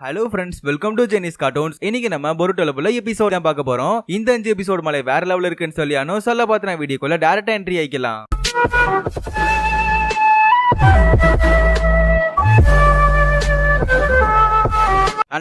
Hello friends, welcome to Jenis cartoons. இன்னைக்கு நம்ம பொருட்டோல episode தான் பார்க்க போறோம். இந்த 5 எபிசோட் மேலே வேற லெவல் இருக்குன்னு சொல்லி சொல்ல பார்த்தன வீடியோக்குள்ள டைரக்டா என்ட்ரி ஆயிக்கலாம்.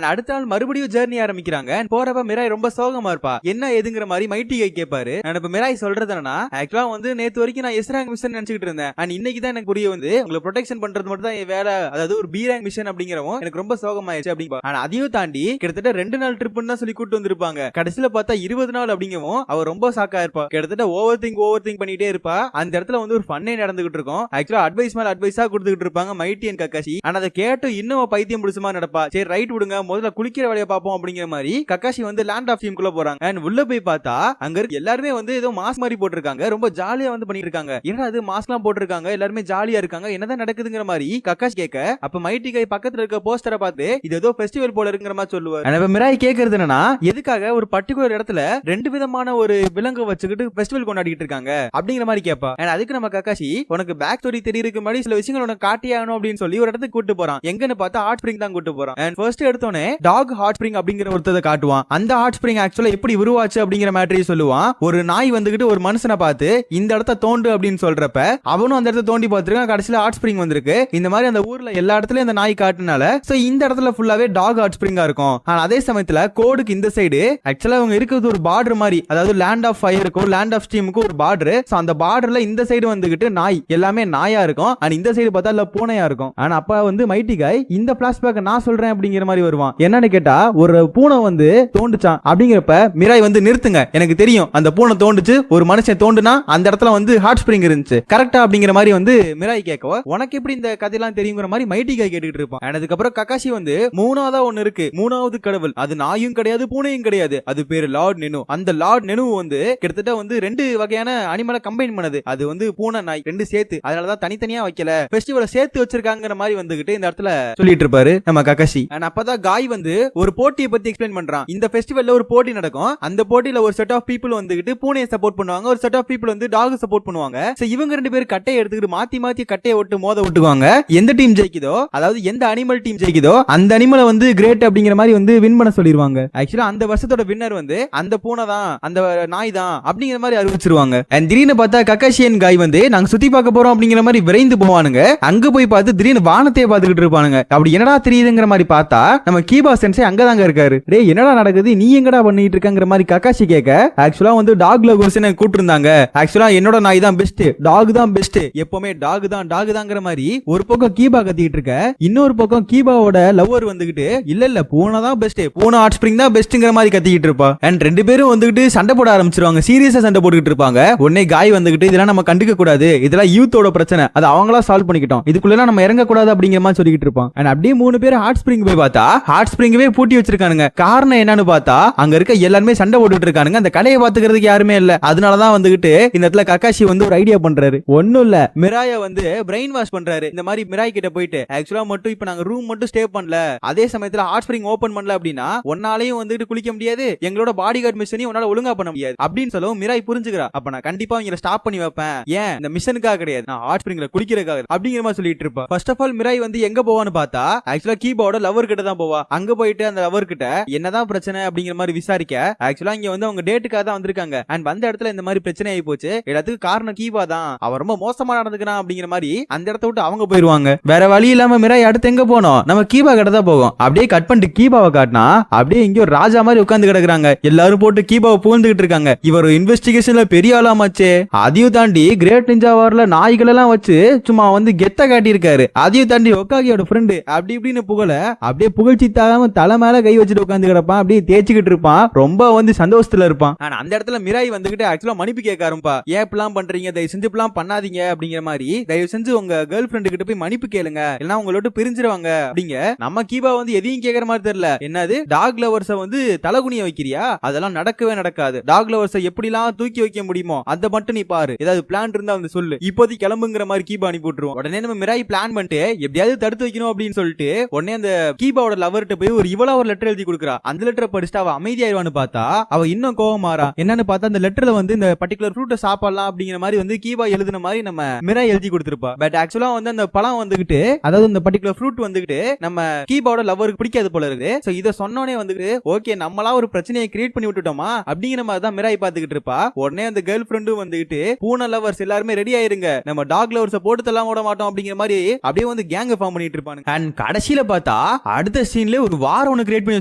அடுத்த நாள் மறுபடியும் ஜர்னி ஆரம்பிக்கிறாங்க. போறப்ப மிராய் ரொம்ப சோகமா இருப்பா. என்ன ஏதுங்கிற மாதிரி மைட்டி கை கேட்பாரு. இப்ப மிராய் சொல்றது என்னன்னா, ஆக்சுவலா வந்து நேத்து வரைக்கும் நான் எஸ் ரேங்க் மிஷன் நினைச்சிட்டு இருந்தேன். அண்ட் இன்னைக்கு தான் எனக்கு புரிய வந்து உங்களை ப்ரொடெக்ஷன் பண்றது மட்டும் தான் என் வேலை, அதாவது ஒரு பி ரேங்க் மிஷன் அப்படிங்கிறவும் எனக்கு ரொம்ப சோகமாயிருச்சு அப்படிங்க. ஆனா அதையும் தாண்டி கிட்டத்தட்ட 2 நாள் ட்ரிப்னு தான் சொல்லி கூட்டு வந்திருப்பாங்க. கடைசியில பார்த்தா 20 நாள் அப்படிங்கவும் அவர் ரொம்ப ஷாக்கா இருப்பா. கிட்டத்தட்ட ஓவர் திங்க் பண்ணிட்டே இருப்பா. அந்த இடத்துல வந்து ஒரு ஃபன்னே நடந்துகிட்டு இருக்கும். ஆக்சுவலா அட்வைஸ் மேல அட்வைஸா கொடுத்துட்டு இருப்பாங்க மைட்டி அண்ட் கக்காஷி. ஆனா அதை கேட்டு இன்னும் பைத்தியம் பிடிச்ச மாதிரி நடப்பா. சரி ரைட் விடுங்க, முதல்ல குளிக்கிற வேலையை பார்ப்போம் அப்படிங்கிற மாதிரி கக்காஷி வந்து லேண்ட் ஆஃப் டீமுக்குள்ள போறாங்க. அண்ட் உள்ள போய் பார்த்தா அங்க எல்லாருமே வந்து ஏதோ மாஸ்க் மாதிரி போட்டுருக்காங்க. ரொம்ப ஜாலியா வந்து பண்ணிட்டு இருக்காங்க. என்ன அது மாஸ்க்லாம் போட்டுருக்காங்க, எல்லாருமே ஜாலியா இருக்காங்க, என்னதான் நடக்குதுங்கிற மாதிரி கக்காஷி கேட்க, அப்ப மைட்டி கை பக்கத்துல இருக்க போஸ்டரை பார்த்து இது ஏதோ ஃபெஸ்டிவல் போல இருக்குங்கிற மாதிரி சொல்லுவார். அப்ப மிராய் கேக்குறது என்னன்னா, எதுக்காக ஒரு பர்டிகுலர் இடத்துல 2 விதமான ஒரு விலங்கு வச்சுக்கிட்டு ஃபெஸ்டிவல் கொண்டாடிட்டு இருக்காங்க அப்படிங்கிற மாதிரி கேட்பா. அதுக்கு நம்ம கக்காஷி உனக்கு பேக் ஸ்டோரி தெரியிருக்கு மாதிரி சில விஷயங்கள் உனக்கு காட்டியாகணும் அப்படின்னு சொல்லி ஒரு இடத்துக்கு கூட்டு போறான். எங்கன்னு பார்த்தா ஹாட் ஸ்பிரிங் தான் கூட்டு போறான். அண்ட் ஃபர்ஸ்ட் எடுத்தோனே டாக் ஹாட் ஸ்பிரிங் அப்படிங்கிற ஒருத்தரை காட்டுவான். அந்த ஹாட் ஸ்பிரிங் ஆக்சுவலா எப்படி உருவாச்சு அப்படிங்கிற மேட்டரை சொல்லுவான். ஒரு நாய் வந்துகிட்டு ஒரு மனுஷனை பார்த்து இந்த இடத்த தோண்டு அப்படின்னு சொல்றப்ப அவனும் அந்த இடத்த தோண்டி பார்த்திருக்கான். கடைசியில ஹாட் ஸ்பிரிங் வந்திருக்கு. இந்த மாதிரி அந்த ஊர்ல எல்லா இடத்துலயும் அந்த நாய் காட்டுனால சோ இந்த இடத்துல ஃபுல்லாவே டாக் ஹாட் ஸ்பிரிங்கா இருக்கும். ஆனா அதே சமயத்துல கோடுக்கு இந்த சைடு ஆக்சுவலா அவங்க இருக்கிறது ஒரு பார்டர் மாதிரி, அதாவது லேண்ட் ஆஃப் ஃபயருக்கும் லேண்ட் ஆஃப் ஸ்டீமுக்கும் ஒரு பார்டர். சோ அந்த பார்டர்ல இந்த சைடு வந்துகிட்டு நாய் எல்லாமே நாயா இருக்கும். அண்ட் இந்த சைடு பார்த்தா இல்ல பூனையா இருக்கும். ஆனா அப்ப வந்து மைட்டி காய் இந்த பிளாஷ்பேக் நான் சொல்றேன் அப்படிங்கிற மாதிரி வருவான். என்னன்னு கேட்டா ஒரு பூனை வந்து தோண்டுச்சான் அப்படிங்கிறப்ப மிராய் வந்து நிறுத்துங்க, எனக்கு தெரியும் அந்த பூனை தோண்டுச்சு, ஒரு மனுஷன் தோண்டுனா அந்த இடத்துல வந்து ஹாட் ஸ்பிரிங் இருந்துச்சு கரெக்டா அப்படிங்கிற மாதிரி வந்து மிராய் கேட்கவா, உனக்கு எப்படி இந்த கதையெல்லாம் தெரியுங்கிற மாதிரி மைட்டி காய் கேட்டுட்டு இருப்பான். அதுக்கப்புறம் கக்காஷி வந்து மூணாவதா ஒன்னு இருக்கு, மூணாவது கடவுள், அது நாயும் கிடையாது பூனையும் கிடையாது, அது பேரு லார்ட் நெனு. அந்த லார்ட் நெனு வந்து கிட்டத்தட்ட வந்து 2 வகையான அனிமலை கம்பைன் பண்ணது. அது வந்து பூனை நாய் 2 சேர்த்து, அதனாலதான் தனித்தனியா வைக்கல, ஃபெஸ்டிவலை சேர்த்து வச்சிருக்காங்கிற மாதிரி வந்துகிட்டு இந்த இடத்துல சொல்லிட்டு இருப்பாரு நம்ம கக்காஷி. அப்பதான் காய் வந்து ஒரு போட்டியை பத்தி எக்ஸ்பிளைன் பண்றான். இந்த ஃபெஸ்டிவல்ல ஒரு போட்டி நடக்கும். அந்த போட்டியில ஒரு செட் ஆஃப் பீப்புள் வந்துகிட்டு பூனையை சப்போர்ட் பண்ணுவாங்க, ஒரு செட் ஆஃப் பீப்புள் வந்து டாக் சப்போர்ட் பண்ணுவாங்க. சோ இவங்க 2 பேரும் கட்டையை எடுத்துக்கிட்டு மாத்தி கட்டையை விட்டு மோத விட்டுக்குவாங்க. எந்த டீம் ஜெயிக்குதோ, அதாவது எந்த அனிமல் டீம் ஜெயிக்குதோ அந்த அனிமலை வந்து கிரேட் அப்படிங்கிற மாதிரி வந்து வின் பண்ண சொல்லிடுவாங்க. ஆக்சுவலா அந்த வருஷத்தோட வின்னர் வந்து அந்த பூனை தான், அந்த நாய் தான் அப்படிங்கிற மாதிரி அறிவிச்சிருவாங்க. திடீர்னு பார்த்தா கக்காஷியன் காய் வந்து நாங்க சுத்தி பார்க்க போறோம் அப்படிங்கிற மாதிரி விரைந்து போவானுங்க. அங்க போய் பார்த்து திடீர்னு வானத்தையே பார்த்துக்கிட்டு இருப்பானுங்க. அப்படி என்னடா தெரியுதுங்கிற மாதிரி பார்த்தா நம்ம கீபா சென்சே அங்கதாங்க இருக்காரு. டேய் என்னடா நடக்குது, நீ எங்கடா பண்ணிட்டு இருக்கங்கிற மாதிரி கக்காஷி கேட்க, ஆக்சுவலா வந்து டாக் லவர்ஸ் என்ன கூப்பிட்டு இருந்தாங்க. ஆக்சுவலா என்னோட நாய் தான் பெஸ்ட், டாக் தான் பெஸ்ட், எப்பவுமே டாக் தான்ங்கிற மாதிரி ஒரு பக்கம் கீபா கத்திட்டு இருக்க, இன்னொரு பக்கம் கீபாவோட லவர் வந்துகிட்டு இல்ல பூனை தான் பெஸ்ட், பூனை ஹாட் ஸ்பிரிங் தான் பெஸ்ட்ங்கிற மாதிரி கத்திக்கிட்டு இருப்பா. அண்ட் 2 பேரும் வந்துகிட்டு சண்டை போட ஆரம்பிச்சிருவாங்க. சீரியஸா சண்டை போட்டுக்கிட்டு இருப்பாங்க. உடனே காய் வந்துகிட்டு இதெல்லாம் நம்ம கண்டுக்க கூடாது, இதெல்லாம் யூத்தோட பிரச்சனை, அது அவங்களா சால்வ் பண்ணிக்கிட்டோம், இதுக்குள்ள நம்ம இறங்க கூடாது அப்படிங்கிற மாதிரி சொல்லிட்டு இருப்பான். அண்ட் அப்படியே 3 பேர் ஹாட் ஸ்பிரிங் போய் பார்த்தா ஹாட் ஸ்பிரிங்கவே பூட்டி வச்சிருக்கானுங்க. காரணம் என்னன்னு பார்த்தா அங்க இருக்க எல்லாருமே சண்டை போட்டுட்டு இருக்கானுங்க. அந்த கடையை பாத்துக்கிறதுக்கு யாருமே இல்ல. அதனாலதான் வந்துகிட்டு இந்த இடத்துல கக்காஷி வந்து ஒரு ஐடியா பண்றாரு. ஒண்ணும் இல்ல, மிராய வந்து பிரெயின் வாஷ் பண்றாரு. இந்த மாதிரி மிராய் கிட்ட போயிட்டு ஆக்சுவலா மட்டும் இப்ப நாங்க ரூம் மட்டும் ஸ்டே பண்ணல, அதே சமயத்துல ஹாட் ஸ்பிரிங் ஓபன் பண்ணல அப்படின்னா ஒன்னாலையும் வந்துட்டு குளிக்க முடியாது, எங்களோட பாடி கார்டு மிஷனையும் உன்னால ஒழுங்கா பண்ண முடியாது அப்படின்னு சொல்லவும் மிராய் புரிஞ்சுக்கிறா. அப்ப நான் கண்டிப்பா இவங்களை ஸ்டாப் பண்ணி வைப்பேன், ஏன் இந்த மிஷனுக்காக கிடையாது, நான் ஹாட் ஸ்பிரிங்ல குளிக்கிறதுக்காக அப்படிங்கிற மாதிரி சொல்லிட்டு இருப்பா. ஃபர்ஸ்ட் ஆஃப் ஆல் மிராய் வந்து எங்க போவான்னு பார்த்தா ஆக்சுவலா கீபாவோட லவர் கிட்ட தான் போவா. அங்க போயிட்டு அந்த லவர் கிட்ட என்னதான் பிரச்சனை அப்படிங்கிற மாதிரி விசாரிக்க, ஆக்சுவலா இங்க வந்து அவங்க டேட்டுக்காக தான் வந்திருக்காங்க. அண்ட் வந்த இடத்துல இந்த மாதிரி பிரச்சனை ஆகி போச்சு, எல்லாத்துக்கும் காரணம் கீபா தான், அவ ரொம்ப மோசமா நடந்துக்கிறான் அப்படிங்கிற மாதிரி அந்த இடத்த விட்டு அவங்க போயிருவாங்க. வேற வழி இல்லாம மிராய் அடுத்து எங்க போனோம், நம்ம கீபா கிட்ட தான் போவோம். அப்படியே கட் பண்ணிட்டு கீபாவை காட்டினா அப்படியே இங்க ஒரு ராஜா மாதிரி உட்கார்ந்து கிடக்குறாங்க. எல்லாரும் போட்டு கீபாவை புகழ்ந்துகிட்டு இருக்காங்க. இவர் இன்வெஸ்டிகேஷன்ல பெரிய ஆளாமாச்சே, அதையும் தாண்டி கிரேட் நிஞ்சா வார்ல நாய்கள் எல்லாம் வச்சு சும்மா வந்து கெத்த காட்டி இருக்காரு. அதையும் தாண்டி ஒக்காகியோட ஃப்ரெண்டு அப்படி இப்படின்னு புகழ அப்படியே புகழ்ச்சி தாகாம தலை மேல கை வச்சுட்டு உட்கார்ந்து கிடப்பான். அப்படியே தேய்ச்சிக்கிட்டு இருப்பான், ரொம்ப வந்து சந்தோஷத்துல இருப்பான். ஆனா அந்த இடத்துல மிராய் வந்துகிட்டு ஆக்சுவலா மன்னிப்பு கேட்க ஆரம்பா. ஏன் இப்பலாம் பண்றீங்க, தயவு செஞ்சு இப்பலாம் பண்ணாதீங்க அப்படிங்கிற மாதிரி, தயவு செஞ்சு உங்க கேர்ள் ஃப்ரெண்டு கிட்ட போய் மன்னிப்பு கேளுங்க, இல்லனா உங்களோட பிரிஞ்சிருவாங்க அப்படிங்க. நம்ம கீபா வந்து எதையும் கேட்கற மாதிரி தெரியல. என்னது டாக் லவர்ஸ வந்து தலகுனிய வைக்கிறியா, அதெல்லாம் நடக்கவே நடக்காது. டாக் லவர்ஸ எப்படிலாம் தூக்கி வைக்க முடியுமோ அதை மட்டும் நீ பாரு, ஏதாவது பிளான் இருந்தா வந்து சொல்லு, இப்போதைக்கு கிளம்புங்கிற மாதிரி கீபா அனுப்பி விட்டுருவோம். உடனே நம்ம மிராய் பிளான் பண்ணிட்டு எப்படியாவது தடுத்து வைக்கணும் அப்படின்னு சொல்லிட்டு உடனே அந்த கீபாவோட லவர் லவர்கிட்ட போய் ஒரு இவளா ஒரு லெட்டர் எழுதி கொடுக்குறா. அந்த லெட்டரை படிச்சுட்டு அவ அமைதியாயிருவான்னு பார்த்தா அவ இன்னும் கோவமாறா. என்னன்னு பார்த்தா அந்த லெட்டர்ல வந்து இந்த பர்టిక్యులர் ஃப்ரூட்டை சாப்பிடலாம் அப்படிங்கிற மாதிரி வந்து கீபா எழுதின மாதிரி நம்ம மிராய் எழுதி கொடுத்திருப்பா. பட் ஆக்சுவலா வந்து அந்த பழம் வந்துகிட்டு, அதாவது இந்த பர்టిక్యులர் ஃப்ரூட் வந்துகிட்டு நம்ம கீபாவோட லவருக்கு பிடிக்காது போல இருக்கு. சோ இத சொன்னோனே வந்துட்டு ஓகே நம்மளா ஒரு பிரச்சனையை கிரியேட் பண்ணி விட்டுட்டோமா அப்படிங்கிற மாதிரி தான் மிராய் பாத்துக்கிட்டு இருப்பா. உடனே அந்த கேர்ள் ஃப்ரெண்டும் வந்துகிட்டு பூனை லவர்ஸ் எல்லாருமே ரெடி ஆயிருங்க, நம்ம டாக் லவர்ஸை போட்டு தள்ளாம விட மாட்டோம் அப்படிங்கிற மாதிரி அப்படியே வந்து கேங் ஃபார்ம் பண்ணிட்டு இருப்பாங்க. அண்ட் கடைசியில பார்த்தா அடுத்த சீன்ல ஒரு வார் ஒன்னு கிரியேட் பண்ணி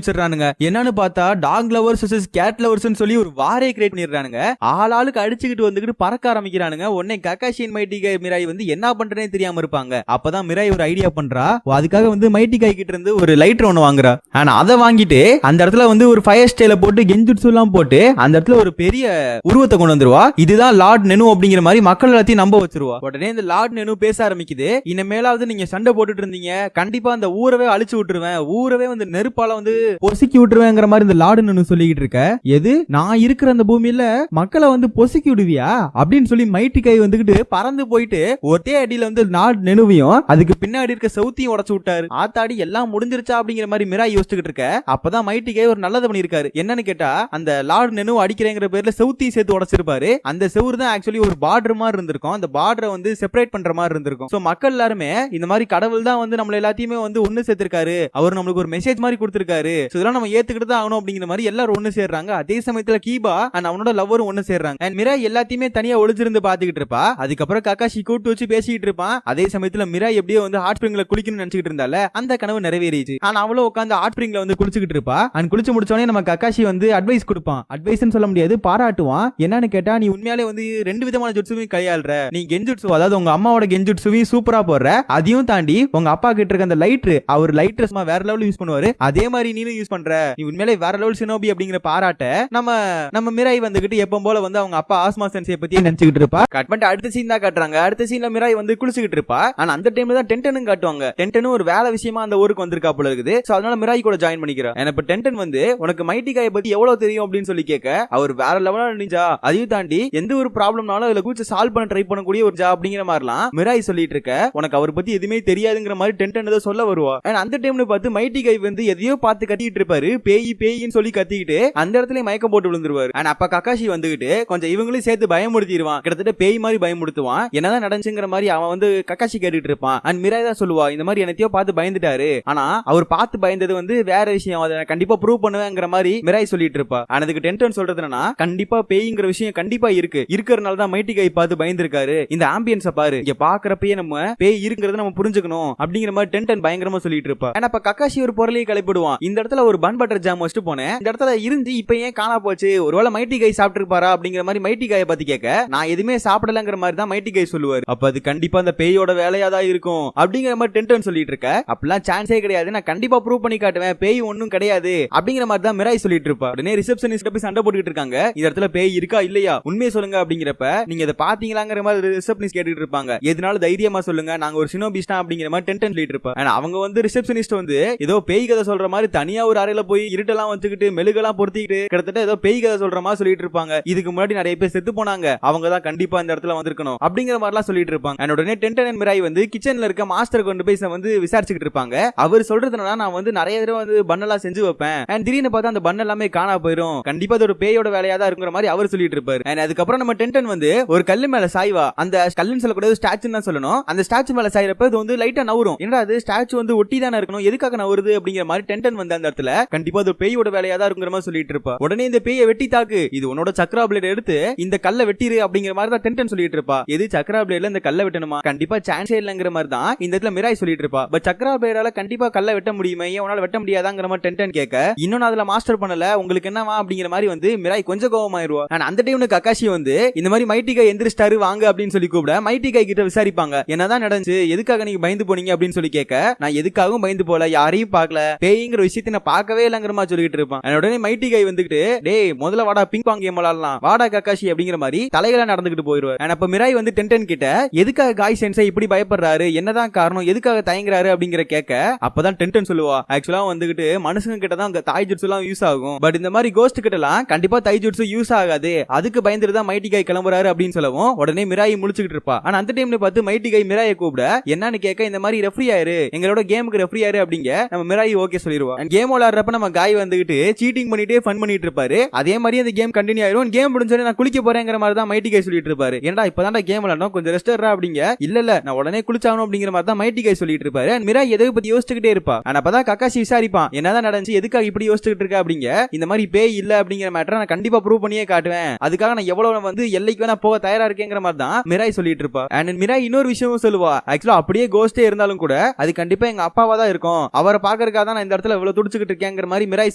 வச்சிடறானுங்க. என்னன்னு பார்த்தா dog lovers versus cat lovers சொல்லி ஒரு வாரே கிரியேட் பண்ணிடுறானுங்க. ஆளாளுக்கு அடிச்சுக்கிட்டு வந்துகிட்டு பறக்க ஆரம்பிக்கிறானுங்க. உடனே கக்காஷி மைட்டி கை மிராய் வந்து என்ன பண்றேன்னு தெரியாம இருப்பாங்க. அப்பதான் மிராய் ஒரு ஐடியா பண்றா. அதுக்காக வந்து மைட்டி கை கிட்ட இருந்து ஒரு லைட்டர் ஒன்னு வாங்குறா. ஆனா அதை வாங்கிட்டு அந்த இடத்துல வந்து ஒரு ஃபயர் ஸ்டைல போட்டு கெஞ்சுட்சு எல்லாம் போட்டு அந்த இடத்துல ஒரு பெரிய உருவத்தை கொண்டு வந்துருவா. இதுதான் லார்ட் நெனு அப்படிங்கிற மாதிரி மக்கள் எல்லாத்தையும் நம்ப வச்சிருவா. உடனே இந்த லார்ட் நெனு பேச ஆரம்பிக்குது. இனிமேலாவது நீங்க சண்டை போட்டுட்டு இருந்தீங்க, கண்டிப்பா அந்த ஊரவே அழிச்சு விட்டுருவேன், ஊரவே வந்து நெருப்பால வந்து பொசுக்கி விட்டுருவேங்கிற மாதிரி இந்த லார்ட் நெனு சொல்லிக்கிட்டு இருக்க. எது நான் இருக்கிற அந்த பூமியில மக்களை வந்து பொசுக்கி விடுவியா அப்படின்னு சொல்லி மைட்டி கை வந்துகிட்டு பறந்து போயிட்டு ஒரே அடியில வந்து லார்ட் நெனுவையும் அதுக்கு பின்னாடி இருக்க சவுத்தையும் உடைச்சு விட்டாரு. ஆத்தாடி எல்லாம் முடிஞ்சிருச்சா அப்படிங்கிற மாதிரி மிராய் யோசிச்சுக்கிட்டு இருக்க. அப்பதான் மைட்டி கை ஒரு நல்லது பண்ணிருக்காரு. என்னன்னு கேட்டா அந்த லார்ட் நெனு அடிக்கிறேங்கிற பேர்ல செவுத்தையும் சேர்த்து உடைச்சிருப்பாரு. அந்த செவுறு தான் ஆக்சுவலி ஒரு பார்டர் மாதிரி இருந்திருக்கும். அந்த பார்டரை வந்து செப்பரேட் பண்ற மாதிரி இருந்திருக்கும். சோ மக்கள் எல்லாருமே இந்த மாதிரி கடவுள் தான் வந்து நம்மள எல்லாத்தையுமே வந்து ஒண்ணு சேர்த்திருக்காரு, அவர் நம்மளுக்கு ஒரு மெசேஜ் மாதிரி கொடுத்திருக்காரு, இதெல்லாம் நம்ம ஏத்துக்கிட்டு தான் ஆகணும் அப்படிங்கிற மாதிரி எல்லாரும் ஒண்ணு சேர்றாங்க. அதே சமயத்துல கீபா அண்ட் அவனோட லவ்வரும் ஒண்ணு சேர்றாங்க. அண்ட் மிராய் எல்லாத்தையுமே தனியா ஒளிஞ்சிருந்து பாத்துக்கிட்டு இருப்பா. அதுக்கப்புறம் கக்காஷி கூட்டு வச்சு பேசிக்கிட்டு இருப்பான். அதே சமயத்துல மிராய் எப்படியோ வந்து ஹாட் ஸ்பிரிங்ல குளிக்கணும்னு நினைச்சிட்டு இருந்தால அந்த கனவு நிறைவேறிச்சு. ஆனா அவளும் உட்காந்து ஹாட் ஸ்பிரிங்ல வந்து குளிச்சுக்கிட்டு இருப்பா. அண்ட் குளிச்சு முடிச்சோடனே நம்ம கக்காஷி வந்து அட்வைஸ் கொடுப்பான். அட்வைஸ்னு சொல்ல முடியாது, பாராட்டுவான். என்னன்னு கேட்டா நீ உண்மையாலே வந்து 2 விதமான ஜுட்சுவையும் கையாளுற. நீ கெஞ்சுட்சு, அதாவது உங்க அம்மாவோட கெஞ்சுட்சுவையும் சூப்பரா போடுற. அதையும் தாண்டி உங்க அப்பா கிட்ட இருக்க அந்த லைட்டர், அவர் லைட்டர் வேற லெவல் யூஸ் பண்ணுவாரு, அதே மாதிரி நீனும் யூஸ் பண்ற. நீ உண்மையிலே வேற லெவல் சினோபி அப்படிங்கிற பாராட்ட நம்ம மிராய் வந்துகிட்டு எப்பவும் போல வந்து அவங்க அப்பா ஆஸ்மா சென்சியை பத்தி நினைச்சுக்கிட்டு இருப்பா. கட் பண்ணிட்டு அடுத்த சீன் தான் காட்டுறாங்க. அடுத்த சீன்ல மிராய் வந்து குளிச்சுக்கிட்டு இருப்பா. ஆனா அந்த டைம்ல தான் டென்டனும் காட்டுவாங்க. டென்டனும் ஒரு வேலை விஷயமா அந்த ஊருக்கு வந்திருக்கா போல இருக்குது. சோ அதனால மிராய் கூட ஜாயின் பண்ணிக்கிறா. இப்ப டென்டன் வந்து உனக்கு மைட்டி காயை பத்தி எவ்வளவு தெரியும் அப்படின்னு சொல்லி கேட்க, அவர் வேற லெவலா நினைச்சா, அதையும் தாண்டி எந்த ஒரு ப்ராப்ளம்னாலும் அதுல கூச்சு சால்வ் பண்ண ட்ரை பண்ணக்கூடிய ஒரு ஜா அப்படிங்கிற மாதிரிலாம் மிராய் சொல்லிட்டு இருக்க. உனக்கு அவர் பத்தி எதுவுமே தெரியாதுங்கிற மாதிரி டென்டன் ஏதோ சொல்ல வருவா. அந்த டைம்ல பார்த்து மைட்டி கை வந்து எதையோ பார்த்து கத்திட்டு இருப்பாரு. பேய் பேயின்னு சொல்லி கத்திக்கிட்டு அந்த இடத்துல மயக்கம் போட்டு விழுந்துருவாரு. அப்ப கக்காஷி வந்துகிட்டு கொஞ்சம் இவங்களையும் சேர்த்து பயமுடுத்திடுவான். கிட்டத்தட்ட பேய் மாதிரி பயமுடுத்துவான். என்னதான் நடந்துச்சுங்கிற மாதிரி அவன் வந்து கக்காஷி கேட்டுட்டு இருப்பான். அண்ட் மிராய் தான் சொல்லுவா, இந்த மாதிரி என்னத்தையோ பார்த்து பயந்துட்டாரு, ஆனா அவர் பார்த்து பயந்தது வந்து வேற விஷயம், அதை கண்டிப்பா ப்ரூவ் பண்ணுவேங்கிற மாதிரி மிராய் சொல்லிட்டு இருப்பா. அதுக்கு டென்டன் சொல்றது என்னன்னா, கண்டிப்பா பேய்ங்கிற விஷயம் கண்டிப்பா இருக்கிறதுனால தான் மைட்டி கை பார்த்து பயந்துருக்காரு. இந்த ஆம்பியன்ஸ பாரு, இங்க பாக்குறப்பயே நம்ம பேய் இருக்குறத நம்ம புரிஞ்சுக்கணும் அப்படிங்கிற மாதிரி டென்டன் பயங்கரமா சொல்லிட்டு இருப்பா. ஆனா அப்ப கக்காஷி ஒரு பொருளையை கிளப்பிடுவான். இந்த இடத்துல ஒரு பன் பட்டர் ஜாம் வச்சுட்டு போனேன், இந்த இடத்துல இருந்து இப்ப ஏன் காணா போச்சு, ஒருவேளை மைட்டி கை சாப்பிட்டு இருப்பாரா அப்படிங்கிற மாதிரி மைட்டி காயை பத்தி கேட்க, நான் எதுவுமே சாப்பிடலங்கிற மாதிரி தான் மைட்டி கை சொல்லுவார். அப்ப அது கண்டிப்பா அந்த பேயோட வேலையா தான் இருக்கும் அப்படிங்கிற மாதிரி டென்டன் சொல்லிட்டு இருக்க. அப்படிலாம் சான்ஸே கிடையாது, நான் கண்டிப்பா ப்ரூவ் பண்ணி காட்டுவேன், பேய் ஒண்ணும் கிடையாது அப்படிங்கிற மாதிரி தான் மிராய் சொல்லிட்டு இருப்பா. உடனே ரிசப்ஷனிஸ்ட் போய் சண்டை போட்டுட்டு இருக்காங்க. இந்த இடத்துல பேய் இருக்கா இல்லையா உண்மையை சொல்லுங்க அப்படிங்கிறப்ப, நீங்க இதை பாத்தீங்களாங்கிற மாதிரி ரிசப்ஷனிஸ்ட் கேட்டுட்டு இருப்பாங்க. எதனால தைரியமா சொல்லுங்க, நாங்க ஒரு சினோபிஸ்டா அப்படிங்கிற மாதிரி டென்டன் சொல்லிட்டு இருப்பா. அவங்க வந்து ரிசப்ஷனிஸ்ட் வந்து ஏதோ பேய் கதை சொல்ற மாதிரி தனியா ஒரு அறையில போய் இருட்டெல்லாம் வச்சுக்கிட்டு மெழுகெல்லாம் பொருத்திக்கிட்டு கிட்டத்தட்ட ஏதோ பேய் கதை சொல்ற மாதிரி சொல்லிட்டு இருப்பாங்க. இதுக்கு முன்னாடி நிறைய பேர் செத்து போனாங்க, அவங்க தான் கண்டிப்பா இந்த இடத்துல வந்திருக்கணும் அப்படிங்கிற மாதிரிலாம் சொல்லிட்டு இருப்பாங்க. உடனே டென்டன் அண்ட் மிராய் வந்து கிச்சன்ல இருக்க மாஸ்டர் கொண்டு போய் வந்து விசாரிச்சுக்கிட்டு இருப்பாங்க. அவர் சொல்றது என்னன்னா, நான் வந்து நிறைய தடவை வந்து பண்ணலாம் செஞ்சு வைப்பேன், அண்ட் திடீர்னு பார்த்தா அந்த பண்ண எல்லாமே காணா போயிடும், கண்டிப்பா அது ஒரு பேயோட வேலையா தான் இருக்கிற மாதிரி அவர் சொல்லிட்டு இருப்பாரு. அதுக்கப்புறம் நம்ம டென்டன் வந்து ஒரு கல்லு மேல சாய்வா, அந்த கல்லுன்னு சொல்லக்கூடாது ஸ்டாச்சு தான் சொல்லணும், அந்த ஸ்டாச்சு மேல சாயிரப்ப இது வந்து லைட்டா நவரும். என்னடா அது ஸ்டாச்சு வந்து ஒட்டி தானே இருக்கணும், எதுக்காக நவருது அப்படிங்கிற மாதிரி டென்டன் வந்து அந்த இடத்துல கண்டிப்பா அது பேயோட வேலையா தான் இருக்கிற மாதிரி சொல்லிட்டு இருப்பா. உடனே இந்த பேயை வெட்டி தாக்கு, இது உன்னோட சக்ரா பிளேட் எடுத்து இந்த கல்லை வெட்டிரு அப்படிங்கிற மாதிரி தான் டென்டன் சொல்லிட்டு இருப்பா. எது சக்ரா பிளேட்ல இந்த கல்லை வெட்டணுமா, கண்டிப்பா சான்ஸே இல்லங்கிற மாதிரி தான் இந்த இடத்துல மிராய் சொல்லிட்டு இருப்பா. பட் சக்ரா பிளேடால கண்டிப்பா கல்லை வெட்ட முடியுமே, ஏன் உன்னால வெட்ட முடியாதாங்கிற மாதிரி டென்டன் கேட்க, இன்னொன்னு அதுல மாஸ்டர் பண்ணல, உங்களுக்கு என்னவா அப்படிங்கிற மாதிரி வந்து மிராய் கொஞ்சம் கோவமாயிருவா. அந்த டைம்ல கக்காஷி வந்து இந்த மாதிரி மைட்டி கை எந்திரிச்சிட்டாரு வாங்க அப்படின்னு சொல்லி கூப்பிட மைட்டி கை கிட்ட விசாரிப்பாங்க, என்னதான் நடந்துச்சு, எதுக்காக நீங்க பயந்து போனீங்க அப்படின்னு சொல்லி கேட்க, நான் எதுக்காகவும் பயந்து போல, யாரையும் பார்க்கல, பேய்ங்கிற விஷயத்தை நான் பார்க்கவே இல்லங்கிற மாதிரி சொல்லிட்டு இருப்பான். உடனே மைட்டி கை வந்துட்டு, டேய் முதல்ல வாடா பிங் பாங் கேம் விளையாடலாம், வாடா கக்காஷி அப்படிங்கிற மாதிரி தலைகளா நடந்துகிட்டு போயிருவார். அப்ப மிராய் வந்து டென்டன் கிட்ட எதுக்காக காய் சென்சை இப்படி பயப்படுறாரு, என்னதான் காரணம், எதுக்காக தயங்குறாரு அப்படிங்கிற கேட்க, அப்பதான் டென்டன் சொல்லுவா, ஆக்சுவலா வந்துகிட்டு மனுஷங்க கிட்ட தான் தாய் ஜுட்சு எல்லாம் யூஸ் ஆகும், பட் இந்த மாதிரி கோஸ்ட் கிட்ட எல்லாம் கண்டிப்பா தாய் ஜுட்சு யூஸ் ஆகாது, அதுக்கு பயந்துட்டு தான் மைட்டி கை கிளம்புறாரு அப்படின்னு சொல்லவும் உடனே மிராய் முழிச்சுக்கிட்டு இருப்பா. ஆனா அந்த டைம்ல பார்த்து மைட்டி கை மிராயை கூப்பிட என்னன்னு கேட்க, இந்த மாதிரி ரெஃப்ரி ஆயிரு, எங்களோட கேமுக்கு ரெஃப்ரி ஆயிரு அப்படிங்க நம்ம நம்ம மிராய் ஓகே சொல்லிடுவா. கேம் விளையாடுறப்ப நம்ம காய் வந்துகிட்டு சீட்டிங் பண்ணிட்டே ஃபன் பண்ணிட்டு இருப்பாரு. அதே மாதிரி அந்த கேம் கண்டினியூ ஆயிரும். கேம் முடிஞ்சோடனே நான் குளிக்க போறேங்கிற மாதிரி தான் மைட்டி காய் சொல்லிட்டு இருப்பாரு. ஏன்டா இப்பதான் கேம் விளையாடணும், கொஞ்சம் ரெஸ்ட் எடுறா அப்படிங்க. இல்ல நான் உடனே குளிச்சாகணும் அப்படிங்கிற மாதிரி தான் மைட்டி காய் சொல்லிட்டு இருப்பாரு. மிராய் எதை பத்தி யோசிச்சுக்கிட்டே இருப்பா. ஆனா அப்பதான் கக்காஷி விசாரிப்பான், என்னதான் நடந்துச்சு, எதுக்காக இப்படி யோசிச்சுக்கிட்டு இருக்க அப்படிங்க. இந்த மாதிரி பேய் இல்ல அப்படிங்கிற மேட்டரை நான் கண்டிப்பா ப்ரூவ் பண்ணியே காட்டுவேன், அதுக்காக நான் எவ்வளவு வந்து எல்லைக்கு வேணா போக தயாரா இருக்கேங்கிற மாதிரி தான் மிராய் சொல்லிட்டு இருப்பா. அண்ட் மிராய் இன்னொரு விஷயமும் சொல்லுவா, ஆக்சுவலா அப்படியே கோஸ்டே இருந்தாலும் கூட அது கண்டிப்பா எங்க அப்பாவா தான் இருக்கும், அவரை பாக்குறதுக்காக தான் நான் இந்த இடத்துல இவ்வளவு துடிச்சுக்கிட்டு இருக்கேங்கிற மாதிரி மிராய்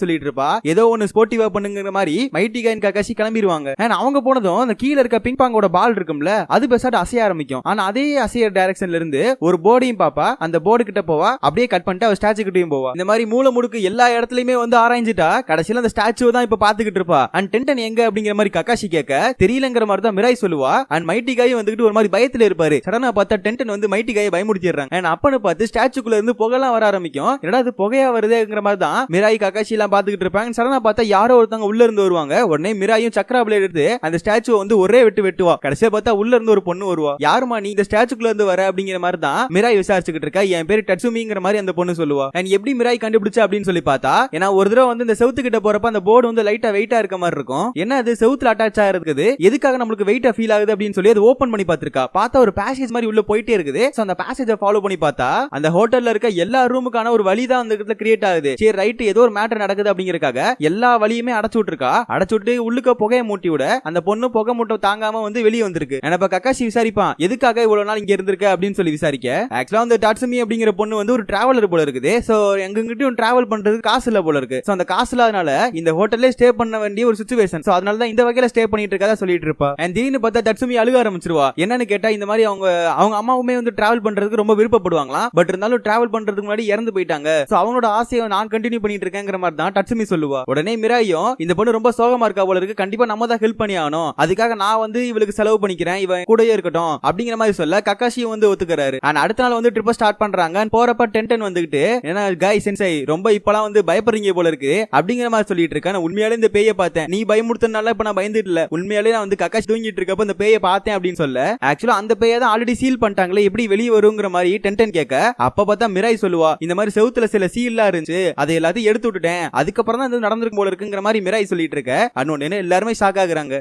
சொல்லிட்டு இருப்பா. ஏதோ ஒன்னு ஸ்போர்ட்டிவா பண்ணுங்கிற மாதிரி மைட்டி காய் கக்காஷி கிளம்பிடுவாங்க. அவங்க போனதும் அந்த கீழ இருக்க பிங் பாங்கோட பால் இருக்கும்ல, அது பெருசாட்டு அசைய ஆரம்பிக்கும். ஆனா அதே அசைய டைரக்ஷன்ல இருந்து ஒரு போர்டையும் பாப்பா. அந்த போர்டு கிட்ட போவா, அப்படியே கட் பண்ணிட்டு அவ ஸ்டாச்சு கிட்டயும் போவா. இந்த மாதிரி மூல முடுக்கு எல்லா இடத்துலயுமே வந்து ஆராய்ஞ்சிட்டா கடைசியில அந்த ஸ்டாச்சுவை தான் இப்ப பாத்துக்கிட்டு இருப்பா. அண்ட் டென்டன் எங்க அப்படிங்கிற மாதிரி கக்காஷி கேட்க தெரியலங்கிற மாதிரி தான் மிராய் சொல்லுவா. அண்ட் மைட்டி காய் வந்துட்டு ஒரு மாதிரி பயத்துல இருப்பாரு. சடனா பார்த்தா டென்டன் வந்து மைட்டி காயை பயமுறுத்திடுறாங்க. அண்ட் அப்பன்னு பார்த்து ஸ்டாச்சுக்குள்ள இருந்து புகைலாம் வர ஆரம்பிக்கும். என்னடா அது புகையா வருதுங்கிற மாதிரி தான் மிராய் கக்காஷி எல்லாம் பாத்துக்கிட்டு இருப்பாங்க. சடனா பார்த்தா யாரோ ஒருத்தவங்க உள்ள இருந்து வருவாங்க. உடனே மிராயும் சக்கரா பிளேட் எடுத்து அந்த ஸ்டாச்சுவை வந்து ஒரே வெட்டுவா. கடைசியா பார்த்தா உள்ள இருந்து ஒரு பொண்ணு வருவா. யாருமா நீ இந்த ஸ்டாச்சுக்குள்ள இருந்து வர அப்படிங்கிற மாதிரி தான் மிராய் விசாரிச்சுக்கிட்டு இருக்கா. என் பேரு டட்சுமிங்கிற மாதிரி அந்த பொண்ணு சொல்லுவா. அண்ட் எப்படி மிராய் கண்டுபிடிச்சா அப்படின்னு சொல்லி பார்த்தா, ஏன்னா ஒரு தடவை வந்து இந்த செவுத்து கிட்ட போறப்ப அந்த போர்டு வந்து லைட்டா வெயிட்டா இருக்க மாதிரி இருக்கும். என்ன அது செவுத்துல அட்டாச் ஆயிருக்குது, எதுக்காக நம்மளுக்கு வெயிட்டா ஃபீல் ஆகுது அப்படின்னு சொல்லி அது ஓபன் பண்ணி பார்த்திருக்கா. பார்த்தா ஒரு பேசேஜ் மாதிரி உள்ள போயிட்டே இருக்குது. சோ அந்த பேசேஜை ஃபாலோ பண்ணி பார்த்தா அந்த ஹோட்டல்ல இருக்க எல்லா ரூமுக்கான ஒரு வழி தான் அந்த இடத்துல கிரியேட் ஆகுது. சரி ரைட், ஏதோ ஒரு மேட்டர் நடக்குது அப்படிங்கறக்காக எல்லா வழியுமே அடைச்சு விட்டுருக்கா. அடைச்சு விட்டு உள்ளுக்க புகையை மூட்டி விட அந்த பொண்ணு புகை மூட்டை தாங்காம வந்து வெளியே வந்திருக்கு. எனக்கு கக்காஷி விசாரிப்பான், எதுக்காக இவ்வளவு நாள் இங்க இருந்திருக்க அப்படின்னு சொல்லி விசாரிக்க, ஆக்சுவலா வந்து டாட்சுமி அப்படிங்கிற பொண்ணு வந்து ஒரு டிராவலர் போல இருக்குது. சோ எங்ககிட்டயும் டிராவல் பண்றதுக்கு காசு இல்ல போல இருக்கு. சோ அந்த காசு இல்லாதனால இந்த ஹோட்டல்ல ஸ்டே பண்ண வேண்டிய ஒரு சிச்சுவேஷன். சோ அதனால தான் இந்த வகையில ஸ்டே பண்ணிட்டு இருக்கதா சொல்லிட்டு இருப்பா. அண்ட் திடீர்னு பார்த்தா டாட்சுமி அழுக ஆரம்பிச்சிருவா. என்னன்னு கேட்டா, இந்த மாதிரி அவங்க அம்மாவுமே வந்து டிராவல் பண்றதுக்கு ரொம்ப விருப்பப்படுவாங்களாம். பட் இருந்தாலும் டிராவல் பண்றதுக்கு முன்னாடி இறந்து போயிட்டாங்க. சோ அவங்களோட ஆசையை நான் கண்டினியூ பண்ணிட்டு இருக்கேங்கிற மாதிரி தான் டாட்சுமி சொல்லுவா. உடனே மிராயும், இந்த பொண்ணு ரொம்ப சோகமா இருக்கா போல இருக்கு, கண்டிப்பா நம்ம தான் ஹெல்ப் பண்ணி ஆகணும், அதுக்காக நான் வந்து இவளுக்கு செலவு பண்ணிக்கிறேன், இவன் கூடயே இருக்கட்டும் அப்படிங்கிற மாதிரி சொல்ல கக்காஷியும் வந்து ஒத்துக்கிறாரு. அண்ட் அடுத்த நாள் வந்து ட்ரிப்பை ஸ்டார்ட் பண்றாங்க. போறப்ப டென்டன் வந்துகிட்டு, ஏன்னா காய் சென்சை ரொம்ப இப்பலாம் வந்து பயப்படுறீங்க போல இருக்கு அப்படிங்கிற மாதிரி சொல்லிட்டு இருக்கேன். உண்மையாலே இந்த பேயை பார்த்தேன், நீ பயமுறுத்தனால இப்ப நான் பயந்துட்டு இல்ல, உண்மையாலே நான் வந்து கக்காஷி தூங்கிட்டு இருக்கப்ப இந்த பேயை பார்த்தேன் அப்படின்னு சொல்ல, ஆக்சுவலா அந்த பேயை தான் ஆல்ரெடி சீல் பண்ணிட்டாங்களே, எப்படி வெளியே வருங்கிற மாதிரி டென்டன் கேட்க, அப்ப பார்த்தா மிராய் சொல்லுவா, இந்த மாதிரி செவுத்துல சில சீல்லாம் இருந்துச்சு, அதை எல்லாத்தையும் எடுத்து விட்டுட்டேன், அதுக்கப்புறம் தான் இது நடந்திருக்கும் போல இருக்குங்கிற மாதிரி மிராய் சொல்லிட்டு இருக்க. அண்ணன் எல்லாருமே ஷாக் ஆகுறாங்க.